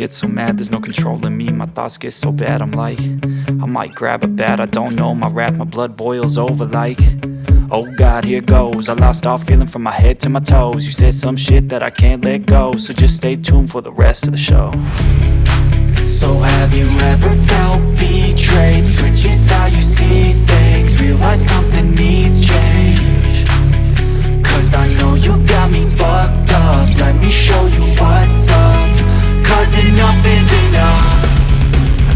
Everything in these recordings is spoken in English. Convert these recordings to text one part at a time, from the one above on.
get so mad, there's no controlling me. My thoughts get so bad, I'm like, I might grab a bat, I don't know. My wrath, my blood boils over like, oh God, here goes. I lost all feeling from my head to my toes. You said some shit that I can't let go, so just stay tuned for the rest of the show. So have you ever felt betrayed? Switches how you see things, realize something needs change. Cause I know you got me fucked up, let me show you what's up. Cause enough is enough.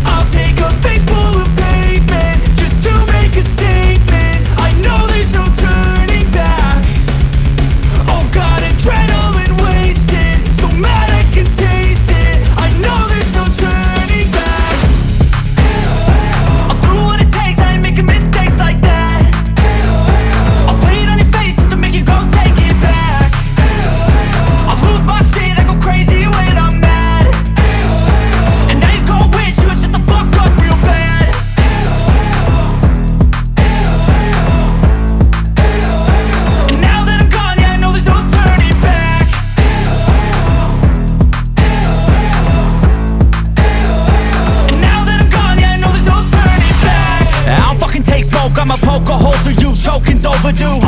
I'll take a face full of pavement just to make a statement. I know there's no turning back. Oh God, adrenaline wasted, so mad I can taste it. I know there's no turning back. I'll do what it takes, I ain't making mistakes like that. I'll play it on your face to make you go take it back. I'll lose my shit, I go crazy when I'm mad. And now you go wish you would shut the fuck up real bad. And now that I'm gone, yeah, I know there's no turning back. And now that I'm gone, yeah, I know there's no turning back. I don't fucking take smoke, I'ma poke a hole through you, choking's overdue.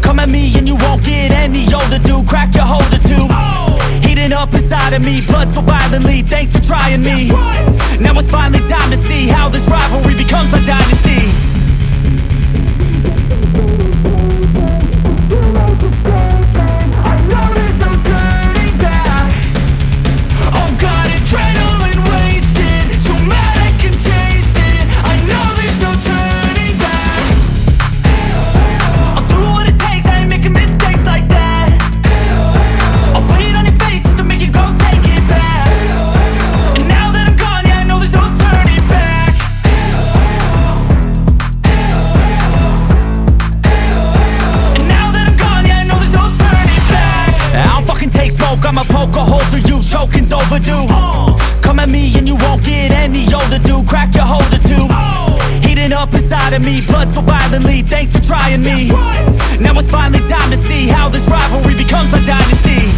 Come at me and you won't get any older, dude. Crack your holder too. Heating up inside of me, blood so violently, thanks for trying me. Now it's finally time to see how this rivalry becomes a dynasty. I know there's no turning back. Oh God, adrenaline wasted, so mad I can taste it. I know there's no turning back. I'll do what it takes, I ain't making mistakes like that. I'll play it on your face to make you go take it back. And now that I'm gone, yeah, I know there's no turning back. And now that I'm gone, yeah, I know there's no turning back. I don't fucking take smoke, I'ma poke a hole through you, choking's overdue. Come at me and you won't get any older, dude. Crack your holder too. Heating up inside of me, blood so violently, thanks for trying me. Now it's finally time to see how this rivalry becomes a dynasty.